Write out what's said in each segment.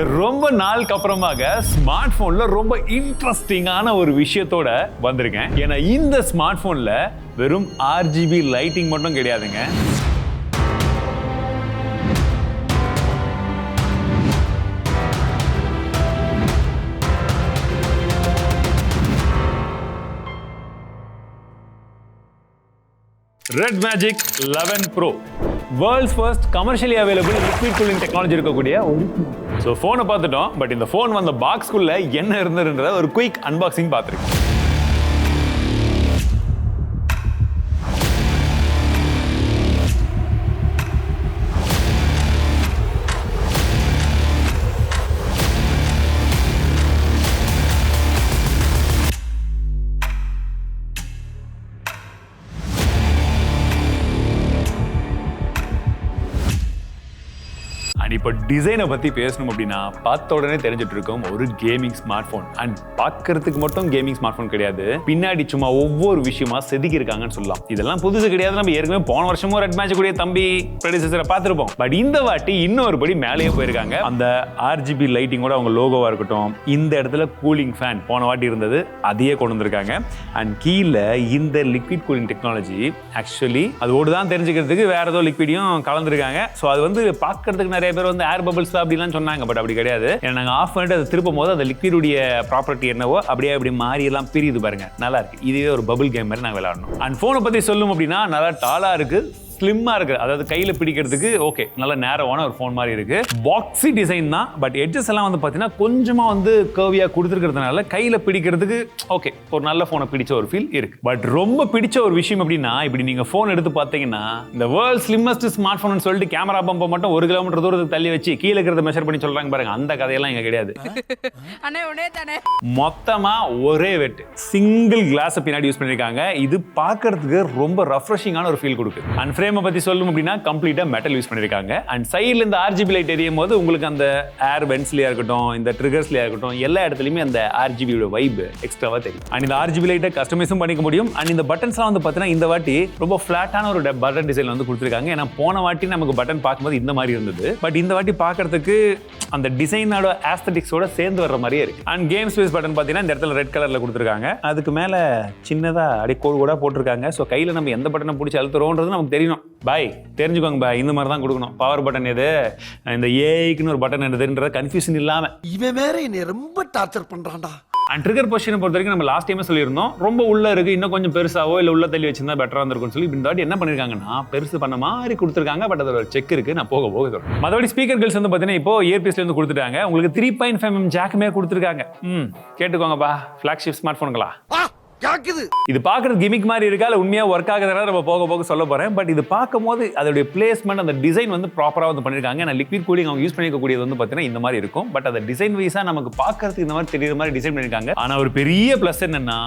ரொம்ப நாளுக்கு அப்புறமாக ஸ்மார்ட் போன்ல ரொம்ப இன்ட்ரெஸ்டிங்கான ஒரு விஷயத்தோட வந்திருக்கேன். ஏன்னா இந்த ஸ்மார்ட் போன்ல வெறும் RGB லைட்டிங் மட்டும் கிடையாதுங்க. Redmagic 11 Pro world's first commercially available liquid cooling technology இருக்கக்கூடிய ஸோ ஃபோனை பார்த்துட்டோம். பட் இந்த ஃபோன் வந்த பாக்ஸ்குள்ள என்ன இருந்ததுன்றத ஒரு குயிக் அன்பாக்சிங் பார்த்துருக்கோம். இப்போ டிசைனை பற்றி பேசணும் அப்படின்னா பார்த்த உடனே தெரிஞ்சுட்டு இருக்கோம் ஒரு கேமிங் ஸ்மார்ட் போன். அண்ட் பார்க்கறதுக்கு மட்டும் கேமிங் ஸ்மார்ட் போன் கிடையாது, பின்னாடி சும்மா ஒவ்வொரு விஷயமா செதுக்கி இருக்காங்கன்னு சொல்லலாம். இதெல்லாம் புதுசு கிடையாது, நம்ம ஏற்கனவே போன வருஷமும் ரெட்மேஜிக் கூடிய தம்பி ப்ரெடிசஸரை பார்த்துருப்போம். பட் இந்த வாட்டி இன்னொரு படி மேலேயே போயிருக்காங்க. அந்த RGB லைட்டிங்கோட அவங்க லோகோவா இருக்கட்டும், இந்த இடத்துல கூலிங் ஃபேன் போன வாட்டி இருந்தது அதையே கொண்டு வந்திருக்காங்க. அண்ட் கீழே இந்த லிக்விட் கூலிங் டெக்னாலஜி ஆக்சுவலி அதோடு தான் தெரிஞ்சுக்கிறதுக்கு வேற ஏதோ லிக்விடையும் கலந்துருக்காங்க. ஸோ அது வந்து பார்க்கறதுக்கு நிறைய பேர் வந்து ஏர் பபிள்ஸ் அப்படிலாம் சொன்னாங்க. பட் அப்படி கிடையாது. நாங்க ஆஃப் பண்ணிட்டு அதை திருப்பும் போது அந்த லிக்விடுடைய ப்ராப்பர்ட்டி என்னவோ அப்படியே அப்படி மாறி எல்லாம் பிரியுது பாருங்க, நல்லா இருக்கு. இதுவே ஒரு பபிள் கேம் மாதிரி நாங்கள் விளையாடணும். அண்ட் போனை பத்தி சொல்லும் அப்படின்னா நல்லா டாலா இருக்கு, ஸ்லிம்மா இருக்கு. அதாவது கையில பிடிக்கிறதுக்கு ஓகே, நல்ல நேரமான ஒரு ஃபோன் மாதிரி இருக்கு. பாக்ஸி டிசைன் தான், பட் எட்ஜஸ் எல்லாம் வந்து பாத்தீங்கன்னா கொஞ்சமா வந்து கர்வியா கொடுத்துருக்கிறதுனால கையில பிடிக்கிறதுக்கு ஓகே ஒரு நல்ல போனை பிடிச்ச ஒரு ஃபீல் இருக்கு. பட் ரொம்ப பிடிச்ச ஒரு விஷயம் அப்படின்னா, இப்படி நீங்க போன் எடுத்து பாத்தீங்கன்னா இந்த வேர்ல்ட் ஸ்லிம்மஸ்ட் ஸ்மார்ட் போன் சொல்லிட்டு கேமரா பம்பை மட்டும் 1 கிலோமீட்டர் தூரத்துக்கு தள்ளி வச்சு கீழே இருக்கிறத மெஷர் பண்ணி சொல்றாங்க பாருங்க, அந்த கதையெல்லாம் இங்க கிடையாது. மொத்தமா ஒரே வெட்டு சிங்கிள் கிளாஸ் பின்னாடி யூஸ் பண்ணிருக்காங்க. இது பார்க்கிறதுக்கு ரொம்ப ரெஃப்ரெஷிங்கான ஒரு ஃபீல் கொடுக்குது. அண்ட் ஃப்ரேமை பத்தி சொல்லணும் அப்படின்னா கம்ப்ளீட்டா மெட்டல் யூஸ் பண்ணிருக்காங்க. அண்ட் சைடுல இந்த RGB லைட் எரியும் போது உங்களுக்கு அந்த ஏர் வென்ட்ஸ்லயா இருக்கட்டும், இந்த ட்ரிகர்ஸ்லயா இருக்கட்டும், எல்லா இடத்துலயுமே அந்த RGB யோட வைப் எக்ஸ்ட்ராவா தெரியும். அண்ட் இந்த RGB லைட்டை கஸ்டமைஸும் பண்ணிக்க முடியும். அண்ட் இந்த பட்டன்ஸ்லாம் வந்து பாத்தீங்கன்னா இந்த வாட்டி ரொம்ப ஃபிளாட்டான ஒரு பட்டன் டிசைன் வந்து கொடுத்துருக்காங்க. ஏன்னா போன வாட்டி நமக்கு பட்டன் பார்க்கும்போது இந்த மாதிரி இருந்தது, பட் இந்த வாட்டி பார்க்கறதுக்கு அந்த டிசைனோட ஆஸ்தட்டிக்ஸோட சேர்ந்து வர்ற மாதிரியே இருக்கு. அண்ட் கேம் ஸ்பேஸ் பட்டன் பாத்தீங்கன்னா இந்த இடத்துல ரெட் கலர்ல கொடுத்துருக்காங்க. அதுக்கு மேல சின்னதா அப்படியே கோடு கூட போட்டிருக்காங்க. ஸோ கையில நம்ம எந்த பட்டனை பிடிச்சி அழுத்துறோன்றது நமக்கு தெரியணும். பாய் தெரிஞ்சுக்கோங்க பாய், இந்த மாதிரி தான் கொடுக்கணும். பவர் பட்டன் எது, இந்த ஏஐக்குன்னு ஒரு பட்டன் எதுன்றத கன்ஃபியூஷன் இல்லாம. இவன் வேற என்னை ரொம்ப டார்ச்சர் பண்றான்டா. அண்ட் ட்ரிகர் பொசிஷனை பொறுத்த வரைக்கும் நம்ம லாஸ்ட் டைமே சொல்லியிருந்தோம், ரொம்ப உள்ள இருக்கு, இன்னும் கொஞ்சம் பெருசாவோ இல்லை உள்ள தள்ளி வச்சிருந்தா பெட்டரா இருந்திருக்கும்னு சொல்லி இந்த வாட்டி என்ன பண்ணிருக்காங்கன்னா பெருசு பண்ண மாதிரி கொடுத்துருக்காங்க. பட் அதோட செக் இருக்கு, நான் போக போக சொல்றேன். மற்றபடி ஸ்பீக்கர் கில்ஸ் வந்து பார்த்தீங்கன்னா இப்போ இயர்பீஸ்ல இருந்து கொடுத்துட்டாங்க. உங்களுக்கு 3.5mm ஜாக்குமே கொடுத்துருக்காங்க. கேட்டுக்கோங்கப்பா, ஃபிளாக்ஷிப் ஸ்மார்ட் போன்களா இது பாக்குறது கிமிக் மாதிரி இருக்கா இல்ல உண்மையா ஒர்க் ஆகுதுன்னா நம்ம போக போக சொல்ல போறேன். பட் இது பார்க்கும்போது அதோட பிளேஸ்மெண்ட், அந்த டிசைன் வந்து ப்ராப்பரா வந்து பண்ணிருக்காங்க. நான் லிக்விட் கூலிங் அவங்க யூஸ் பண்ணிக்கக்கூடியது வந்து பாத்தீங்கன்னா இந்த மாதிரி இருக்கும். பட் அந்த டிசைன் வைஸா நமக்கு பார்க்கறதுக்கு இந்த மாதிரி தெரியுற மாதிரி டிசைன் பண்ணிருக்காங்க. ஆனா ஒரு பெரிய பிளஸ் என்னன்னா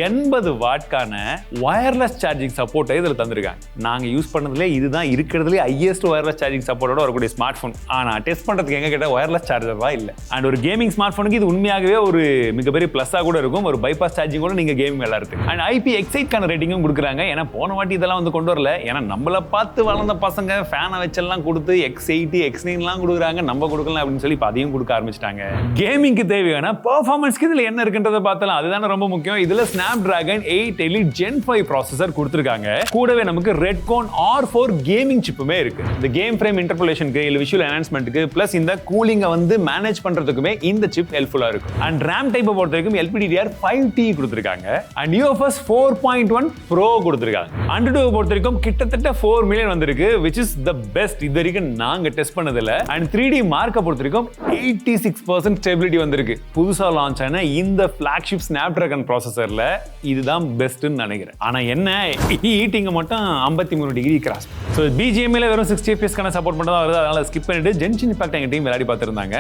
80 வாட்கான வயர்லெஸ் சார்ஜிங் சப்போர்ட்டை இதுல தந்திருக்காங்க. நாங்க யூஸ் பண்ணதுல இதுதான் இருக்கிறதுலே ஹையஸ்ட் வயர்லெஸ் சார்ஜிங் சப்போர்ட்டோட வரக்கூடிய ஸ்மார்ட் போன். ஆனா டெஸ்ட் பண்றதுக்கு எங்க கேட்ட வயர்லெஸ் சார்ஜர் தான் இல்ல. அண்ட் ஒரு கேமிங் ஸ்மார்ட் போனுக்கு இது உண்மையாகவே ஒரு மிகப்பெரிய பிளஸ்ஸா கூட இருக்கும். ஒரு பைபாஸ் சார்ஜிங் கூட நீங்க கேமிங் விளையாடுறதுக்கு. அண்ட் IPX8 ரேட்டிங்கும் கொடுக்குறாங்க. ஏன்னா போன வாட்டி இதெல்லாம் வந்து கொண்டு வரல. ஏன்னா நம்மள பார்த்து வளர்ந்த பசங்க ஃபேனை வச்செல்லாம் கொடுத்து X8 X9 கொடுக்குறாங்க, நம்ம கொடுக்கலாம் அப்படின்னு சொல்லி அதையும் கொடுக்க ஆரம்பிச்சிட்டாங்க. கேமிங்க்கு தேவையான பெர்ஃபார்மன்ஸ்க்கு இதுல என்ன இருக்குன்றத பார்த்தலாம், அதுதானே ரொம்ப முக்கியம். இதுல Snapdragon 8 Elite Gen 5 ப்ராசஸர் கொடுத்துருக்காங்க. கூடவே நமக்கு Redcon R4 கேமிங் சிப்புமே இருக்கு. இந்த கேம் ஃப்ரேம் இன்டர்போலேஷனுக்கு இல்ல விஷுவல் என்ஹான்ஸ்மென்ட்க்கு பிளஸ் இந்த கூலிங்கை வந்து மேனேஜ் பண்றதுக்குமே இந்த சிப் ஹெல்ப்ஃபுல்லா இருக்கும். அண்ட் RAM டைப்பை பொறுத்த வரைக்கும் LPDDR5T கொடுத்துருக்காங்க. அண்ட் UFS 4.1 Pro கொடுத்திருக்காங்க. Antutu பொறுத்த வரைக்கும் கிட்டத்தட்ட 4 மில்லியன் வந்திருக்கு, which is the best இது வரைக்கும் நாங்க டெஸ்ட் பண்ணதுல. அண்ட் 3D மார்க்க பொறுத்த வரைக்கும் 86% ஸ்டெபிலிட்டி வந்திருக்கு. புதுசா லான்ச் ஆன இந்த ஃபிளாக்ஷிப் Snapdragon ப்ராசஸர்ல இதுதான் பெஸ்ட்னு நினைக்கிறேன். ஆனா என்ன ஹீட்டிங் மட்டும் 53 டிகிரி கிராஸ். ஸோ BGMல வெறும் 60 FPS கான சப்போர்ட் மட்டும் தான் வருது. அதனால ஸ்கிப் பண்ணிட்டு ஜென்ஷன் இம்பாக்ட் எங்க டீம் விளையாடி பார்த்திருந்தாங்க.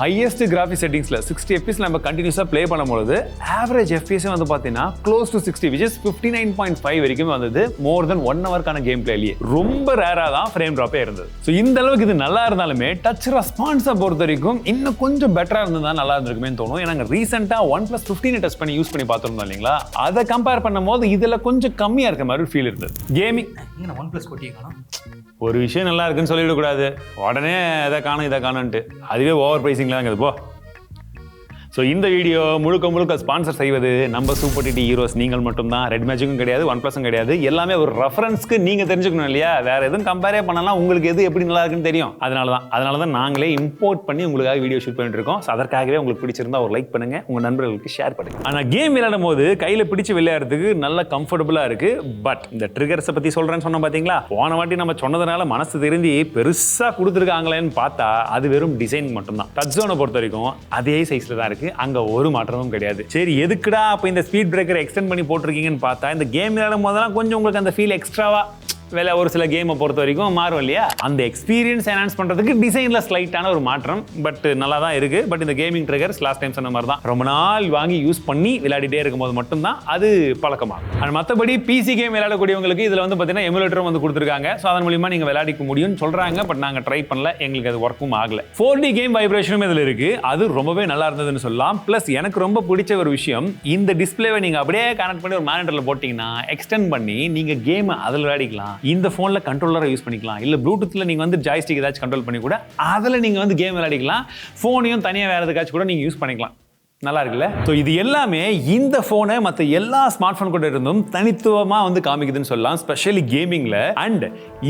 ஹையஸ்ட் கிராஃபிக்ஸ் செட்டிங்ஸ்ல 60 FPS நம்ம கண்டினியூஸா ப்ளே பண்ணும்போது ஆவரேஜ் FPS வந்து பாத்தீங்கன்னா க்ளோஸ் டு 60 which is 59.5 வரைக்கும் வந்தது. மோர் தென் 1 ஹவர்க்கான கேம் பிளேலயே ரொம்ப ரேரா தான் ஃப்ரேம் டிராப்பே இருந்தது. ஸோ இந்த அளவுக்கு இது நல்லா இருந்தாலுமே டச் ரெஸ்பான்ஸை பொறுத்த வரைக்கும் இன்னும் கொஞ்சம் பெட்டரா இருந்தா நல்லா இருந்திருக்குமே தோணும். ஏன்னா ரீசெண்டா OnePlus 15 டச் பண்ணி யூஸ் பண்ணி பார்த்துருந்தோம் இல்லைங்களா, அதை கம்பேர் பண்ணும்போது இதுல கொஞ்சம் கம்மியா இருக்க மாதிரி ஃபீல் இருந்தது. Gaming OnePlus கொட்டிக்கலாம். ஒரு விஷயம் நல்லா இருக்குன்னு சொல்லிடக்கூடாது, உடனே இதை காணுன்ட்டு அதுவே ஓவர் பிரைசிங்லாம் இருக்குது போ. ஸோ இந்த வீடியோ முழுக்க ஸ்பான்சர் செய்வது நம்ம சூப்பர் டிடி ஹீரோஸ் நீங்கள் மட்டும்தான். ரெட்மேஜிக்கும் கிடையாது, OnePlusம் கிடையாது. எல்லாமே ஒரு ரெஃபரன்ஸ்க்கு நீங்க தெரிஞ்சுக்கணும் இல்லையா, வேற எதுவும் கம்பேரே பண்ணலாம், உங்களுக்கு எது எப்படி நல்லா இருக்குன்னு தெரியும். அதனால தான் நாங்களே இம்போர்ட் பண்ணி உங்களுக்காக வீடியோ ஷூட் பண்ணிட்டு இருக்கோம். ஸோ அதற்காகவே உங்களுக்கு பிடிச்சிருந்தா ஒரு லைக் பண்ணுங்க, உங்க நண்பர்களுக்கு ஷேர் பண்ணுங்க. ஆனால் கேம் விளையாடும் போது கையில பிடிச்சு விளையாடுறதுக்கு நல்ல கம்ஃபர்டபுளா இருக்கு. பட் இந்த ட்ரிகர்ஸை பத்தி சொல்றேன்னு சொன்னோம் பாத்தீங்களா, போன வாட்டி நம்ம சொன்னதுனால மனசு திருந்தி பெருசா கொடுத்துருக்காங்களேன்னு பார்த்தா அது வெறும் டிசைன் மட்டும்தான். டச் ஜோனை பொறுத்த வரைக்கும் அதே சைஸ்ல தான் இருக்கு, அங்க ஒரு மாற்றமும் கிடையாது. சரி எதுக்குடா அப்ப இந்த ஸ்பீட் பிரேக்கர் எக்ஸ்டெண்ட் பண்ணி போட்டிருக்கீங்கன்னு பார்த்தா, இந்த கேம் விளையாடும் போதெல்லாம் கொஞ்சம் உங்களுக்கு அந்த ஃபீல் எக்ஸ்ட்ராவா வேலை ஒரு சில கேமை பொறுத்த வரைக்கும் மாறும் இல்லையா, அந்த எக்ஸ்பீரியன்ஸ் என்ஹான்ஸ் பண்றதுக்கு டிசைன்ல ஸ்லைட்டான ஒரு மாற்றம். பட் நல்லா தான் இருக்கு. பட் இந்த கேமிங் ட்ரிகர்ஸ் லாஸ்ட் டைம் சொன்ன மாதிரி தான் ரொம்ப நாள் வாங்கி யூஸ் பண்ணி விளையாடிட்டே இருக்கும்போது மட்டும்தான் அது பழக்கமாகும். அண்ட் மற்றபடி பிசி கேம் விளையாடக்கூடியவங்களுக்கு இதுல வந்து பார்த்தீங்கன்னா எமுலேட்டரும் வந்து கொடுத்துருக்காங்க. ஸோ அதன் மூலியமா நீங்க விளையாடிக்க முடியும்னு சொல்றாங்க. பட் நாங்க ட்ரை பண்ணல, எங்களுக்கு அது ஒர்க்கும் ஆகல. 4D கேம் வைப்ரேஷனும் இதுல இருக்கு, அது ரொம்பவே நல்லா இருந்ததுன்னு சொல்லலாம். பிளஸ் எனக்கு ரொம்ப பிடிச்ச ஒரு விஷயம், இந்த டிஸ்பிளேவை நீங்க அப்படியே கனெக்ட் பண்ணி ஒரு மானிட்டர்ல போட்டீங்கன்னா எக்ஸ்டெண்ட் பண்ணி நீங்க கேம் அதில் விளையாடிக்கலாம். இந்த போன்ல கண்ட்ரோலரை யூஸ் பண்ணிக்கலாம், இல்ல ப்ளூடூத்ல நீங்க வந்து ஜாய்ஸ்டிக் ஏதாச்சும் கண்ட்ரோல் பண்ணி கூட அதில் நீங்க வந்து கேம் விளையாடிக்கலாம். போனையும் தனியாக வேற எதுக்காச்சும் கூட நீங்க யூஸ் பண்ணிக்கலாம். நல்லா இருக்குல்ல? ஸோ இது எல்லாமே இந்த ஃபோனை மற்ற எல்லா ஸ்மார்ட் ஃபோன் கூட இருந்தும் தனித்துவமாக வந்து காமிக்குதுன்னு சொல்லலாம், ஸ்பெஷலி கேமிங்கில். அண்ட்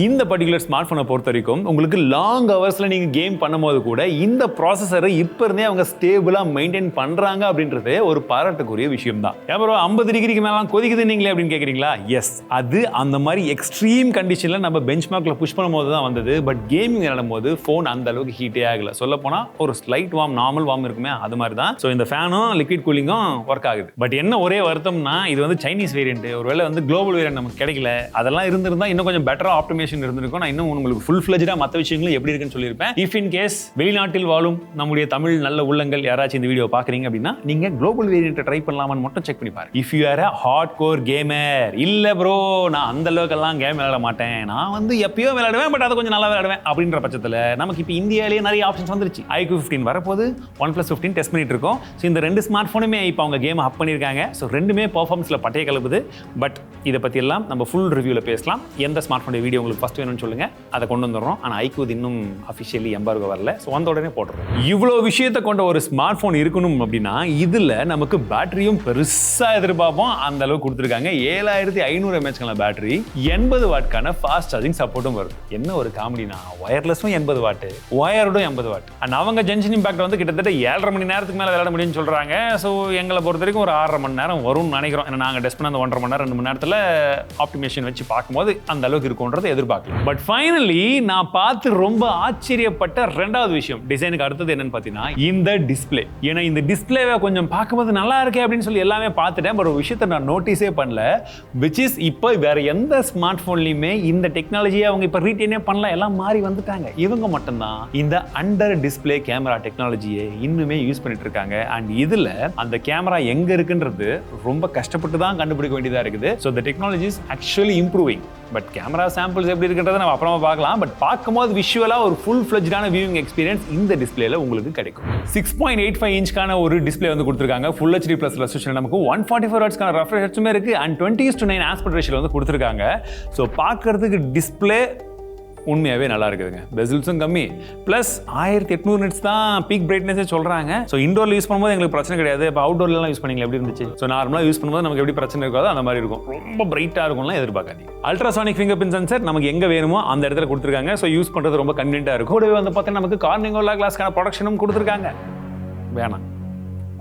இந்த பர்டிகுலர் ஸ்மார்ட் ஃபோனை பொறுத்த வரைக்கும் உங்களுக்கு லாங் ஹவர்ஸில் நீங்கள் கேம் பண்ணும்போது கூட இந்த ப்ராசஸரை இப்போ இருந்தே அவங்க ஸ்டேபிளாக மெயின்டைன் பண்ணுறாங்க அப்படின்றது ஒரு பாராட்டுக்குரிய விஷயம் தான். அப்புறம் 50 டிகிரிக்கு மேலாம் கொதிக்குது நீங்களே அப்படின்னு கேட்குறீங்களா? எஸ், அது அந்த மாதிரி எக்ஸ்ட்ரீம் கண்டிஷனில் நம்ம பெஞ்ச் மார்க்கில் புஷ் பண்ணும்போது தான் வந்தது. பட் கேமிங் விளையாடும் போது ஃபோன் அந்த அளவுக்கு ஹீட்டே ஆகலை. சொல்ல போனால் ஒரு ஸ்லைட் வார்ம், நார்மல் வார்ம் இருக்குமே, அது மாதிரி தான். ஸோ இந்த ஃபேனும் லிக்விட் கூலிங்கும் ஒர்க் ஆகுது. பட் என்ன ஒரே வருத்தம்னா, இது வந்து சைனீஸ் வேரியன்ட், ஒருவேளை வந்து குளோபல் வேரியன்ட் நமக்கு கிடைக்கல. அதெல்லாம் இருந்திருந்தா இன்னும் கொஞ்சம் பெட்டரா ஆப்டிமேஷன் இருந்திருக்கும். நான் இன்னும் உங்களுக்கு ஃபுல் ஃபிளெஜ்டா மற்ற விஷயங்களும் எப்படி இருக்குன்னு சொல்லியிருப்பேன். இஃப் இன் கேஸ் வெளிநாட்டில் வாழும் நம்முடைய தமிழ் நல்ல உள்ளங்கள் யாராச்சும் இந்த வீடியோ பாக்குறீங்க அப்படின்னா, நீங்க குளோபல் வேரியன்ட் ட்ரை பண்ணலாமான்னு மட்டும் செக் பண்ணி பாருங்க. If you are a hardcore gamer, இல்ல ப்ரோ நான் அந்த அளவுக்கு எல்லாம் கேம் விளையாட மாட்டேன், நான் வந்து எப்பயோ விளையாடுவேன், பட் அதை கொஞ்சம் நல்லா விளையாடுவேன் அப்படின்ற பட்சத்தில் நமக்கு இப்போ இந்தியாவிலேயே நிறைய ஆப்ஷன்ஸ் வந்துருச்சு. iQOO 15 வரப்போது, OnePlus 15 டெஸ்ட் பண்ணிட்டு இருக்கோம். ஸோ இந்த ரெண்டு ஸ்மார்ட் ஃபோனுமே இப்போ அவங்க கேம் அப் பண்ணியிருக்காங்க. ஸோ ரெண்டுமே பர்ஃபார்மன்ஸில் பட்டையை கலப்புது. பட் இதை பற்றி எல்லாம் நம்ம ஃபுல் ரிவ்யூவில் பேசலாம். எந்த ஸ்மார்ட் ஃபோன் வீடியோ உங்களுக்கு ஃபஸ்ட் வேணும்னு சொல்லுங்கள், அதை கொண்டு வந்துடுறோம். ஆனால் iQOO இன்னும் அஃபிஷியலி எம்பார்கோ வரல. ஸோ வந்த உடனே போட்டுருவோம். இவ்வளோ விஷயத்தை கொண்ட ஒரு ஸ்மார்ட் ஃபோன் இருக்கணும் அப்படின்னா இதில் நமக்கு பேட்டரியும் பெருசாக எதிர்பார்ப்போம். அந்த அளவுக்கு கொடுத்துருக்காங்க. 7500 mAh பேட்டரி, 80 வாட்கான ஃபாஸ்ட் சார்ஜிங் சப்போர்ட்டும் வருது. என்ன ஒரு காமெடினா, ஒயர்லெஸும் 80 வாட், ஒயர்டும் 80 வாட். அண்ட் அவங்க ஜங்ஷன் இம்பாக்ட் வந்து கிட்டத்தட்ட 7.5 மணி நேரத்துக்கு மேலே விளையாட முடியும்னு சொல்கிறாங்க. ஸோ எங்களை பொறுத்த வரைக்கும் ஒரு 6.5 மணி நேரம் வரும்னு நினைக்கிறோம். ஏன்னா நாங்கள் டெஸ்ட் பண்ண அந்த 1.5 மணி நேரம் 2 மணி நேரத்தில் ஆப்டிமேஷன் வச்சு பார்க்கும்போது அந்த அளவுக்கு இருக்கும்ன்றது எதிர்பார்க்கலாம். பட் ஃபைனலி நான் பார்த்து ரொம்ப ஆச்சரியப்பட்ட ரெண்டாவது விஷயம், டிசைனுக்கு அடுத்தது என்னன்னு பார்த்தீங்கன்னா இந்த டிஸ்பிளே. ஏன்னா இந்த டிஸ்பிளேவை கொஞ்சம் பார்க்கும்போது நல்லா இருக்கே அப்படின்னு சொல்லி எல்லாமே பார்த்துட்டேன். பட் ஒரு விஷயத்தை நான் நோட்டீஸே பண்ணல, விச் இஸ் இப்போ வேற எந்த ஸ்மார்ட் ஃபோன்லையுமே இந்த டெக்னாலஜியை அவங்க இப்போ ரீட்டைனே பண்ணல, எல்லாம் மாறி வந்துட்டாங்க. இவங்க மட்டும்தான் இந்த அண்டர் டிஸ்பிளே கேமரா டெக்னாலஜியை இன்னுமே யூஸ் பண்ணிட்டு இருக்காங்க. அண்ட் இதுல அந்த கேமரா எங்க இருக்குன்றது ரொம்ப கஷ்டப்பட்டு தான் கண்டுபிடிக்க வேண்டியதா இருக்குது. So the technology is actually improving. But camera samples எப்படி இருக்குன்றதை நம்ம அப்புறமா பார்க்கலாம். பட் பார்க்கும்போது விஷுவலா ஒரு ஃபுல் ஃபிளெஜ்டான வியூவிங் எக்ஸ்பீரியன்ஸ் இந்த டிஸ்பிளேல உங்களுக்கு கிடைக்கும். 6.85 இன்ச்க்கான ஒரு டிஸ்பிளே வந்து கொடுத்துருக்காங்க. ஃபுல் HD ப்ளஸ் ரெசல்யூஷன், நமக்கு 144 ஹெர்ட்ஸ்க்கான refresh rateமே இருக்கு. அண்ட் 20:9 ஆஸ்பெக்ட் ரேஷியோல வந்து கொடுத்துருக்காங்க. ஸோ பார்க்கறதுக்கு டிஸ்பிளே உண்மையாகவே நல்லா இருக்குதுங்க. பெசில்ஸும் கம்மி, ப்ளஸ் 1800 நிட்ஸ் தான் பீக் பிரைட்னஸே சொல்கிறாங்க. ஸோ இண்டோரில் யூஸ் பண்ணும்போது எங்களுக்கு பிரச்சனை கிடையாது. இப்போ அவுட்டோர்லாம் யூஸ் பண்ணிங்களா எப்படி இருந்துச்சு? ஸோ நார்மலாக யூஸ் பண்ணும்போது நமக்கு எப்படி பிரச்சனை இருக்காதோ அந்த மாதிரி இருக்கும். ரொம்ப பிரைட்டாக இருக்கும்லாம் எதிர்பார்க்காதீங்க. அல்ட்ராசானிக் ஃபிங்கர் பிரிண்ட் சென்சர் நமக்கு எங்கே வேணுமோ அந்த இடத்துல கொடுத்துருக்காங்க. ஸோ யூஸ் பண்ணுறது ரொம்ப கன்வீனியன்ட்டாக இருக்கும். கூடவே வந்து பார்த்தீங்கன்னா நமக்கு கார்னிங்கோலா கிளாஸ்க்கான ப்ரொடக்ஷனும் கொடுத்துருக்காங்க. வேணாம்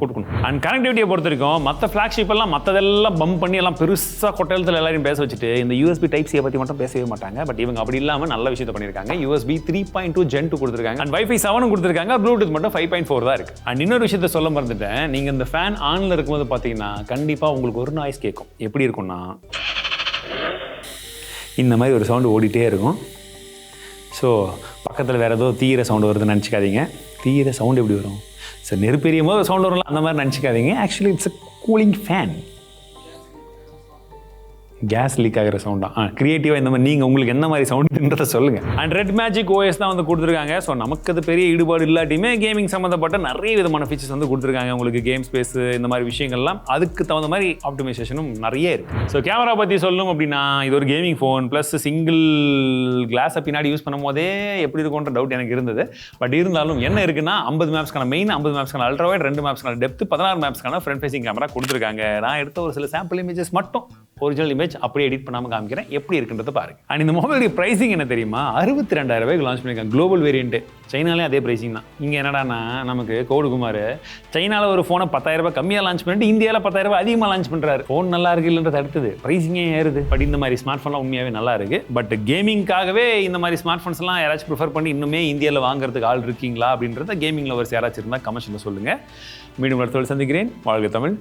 கொடுக்கணும். அண்ட் கனெக்டிவிட்டியை பொறுத்த வரைக்கும் மற்ற ஃபிளாக்ஷிப் எல்லாம் மற்றதெல்லாம் பம்ப் பண்ணி எல்லாம் பெருசாக கொட்டலத்தில் எல்லாரையும் பேச வச்சுட்டு இந்த USB Type-C பற்றி மட்டும் பேசவே மாட்டாங்க. பட் இவங்க அப்படி இல்லாமல் நல்ல விஷயத்தை பண்ணியிருக்காங்க. USB 3.2 Gen 2 கொடுத்துருக்காங்க. அண்ட் Wi-Fi 7 கொடுத்துருக்காங்க. ப்ளூடூத் மட்டும் 5.4 தான் இருக்கு. அண்ட் இன்னொரு விஷயத்தை சொல்ல மறந்துட்டேன், நீங்கள் இந்த ஃபேன் ஆனில் இருக்கும்போது பார்த்தீங்கன்னா கண்டிப்பாக உங்களுக்கு ஒரு நாய்ஸ் கேட்கும். எப்படி இருக்கும்னா இந்த மாதிரி ஒரு சவுண்டு ஓடிட்டே இருக்கும். ஸோ பக்கத்தில் வேறு ஏதோ தீர சவுண்டு வருதுன்னு நினச்சிக்காதீங்க. தீர சவுண்டு எப்படி வரும்? சார் நெருப்பெரியும் போது சவுண்ட் வரலாம், அந்த மாதிரி நினச்சிக்காதீங்க. Actually it's a cooling fan. Gas leak ஆகிற சவுண்டா கிரியேட்டிவாக இந்த மாதிரி நீங்கள் உங்களுக்கு என்ன மாதிரி சவுண்டுன்றதை சொல்லுங்கள். அண்ட் Redmagic OS தான் வந்து கொடுத்துருக்காங்க. ஸோ நமக்கு அது பெரிய ஈடுபாடு இல்லாட்டியுமே கேமிங் சம்மந்தப்பட்ட நிறைய விதமான ஃபீச்சர்ஸ் வந்து கொடுத்துருக்காங்க. உங்களுக்கு கேம் ஸ்பேஸ் இந்த மாதிரி விஷயங்கள்லாம் அதுக்கு தகுந்த மாதிரி ஆப்டிமைசேஷனும் நிறைய இருக்குது. ஸோ கேமரா பற்றி சொல்லணும் அப்படின்னா இது ஒரு கேமிங் ஃபோன் ப்ளஸ் சிங்கிள் கிளாஸை பின்னாடி யூஸ் பண்ணும் போதே எப்படி இருக்கும்ன்ற டவுட் எனக்கு இருந்தது. பட் இருந்தாலும் என்ன இருக்குன்னா 50 மேப்ஸ்க்கான மெயின், 50 மேப்ஸ்க்கான அல்ட்ரா வைட், 2 மேப்ஸ்க்கான டெப்த், 16 மேப்ஸ்க்கான ஃப்ரண்ட் ஃபேசிங் கேமரா கொடுத்துருக்காங்க. நான் எடுத்த ஒரு சில சாம்பிள் இமேஜஸ் மட்டும் ஒரிஜினல் இமேஜ் அப்படியே எடிட் பண்ணாமல் காமிக்கிறேன், எப்படி இருக்குன்றத பாருங்க. அண்ட் இந்த மொபைலுடைய பிரைசிங் என்ன தெரியுமா? 62,000 ரூபாய்க்கு லான்ச் பண்ணியிருக்காங்க. Global variant. சைனாலே அதே பிரைசிங் தான். இங்கே என்னடானா நமக்கு கோடு குமார் சைனாவில் ஒரு ஃபோனை 10,000 ரூபாய் கம்மியாக லான்ச் பண்ணிட்டு இந்தியாவில் 10,000 ரூபாய் அதிகமாக லான்ச் பண்ணுறாரு. ஃபோன் நல்லா இருக்கு இல்லைன்றது அடுத்தது, பிரைசிங்கே ஏறுது. பட் இந்த மாதிரி ஸ்மார்ட் ஃபோன்லாம் உண்மையாகவே நல்லா இருக்கு. பட் கேமிங்காகவே இந்த மாதிரி ஸ்மார்ட் ஃபோன்ஸ்லாம் யாராச்சும் ப்ரிஃபர் பண்ணி இன்னுமே இந்தியாவில் வாங்குறதுக்கு ஆள் இருக்கீங்களா அப்படின்றத கேமிங் லவர்ஸ் யாராச்சும் இருந்தால் கமெண்ட்ஸில் சொல்லுங்கள். மீண்டும் அடுத்த சந்திக்கிறேன். வாழ்க தமிழ்.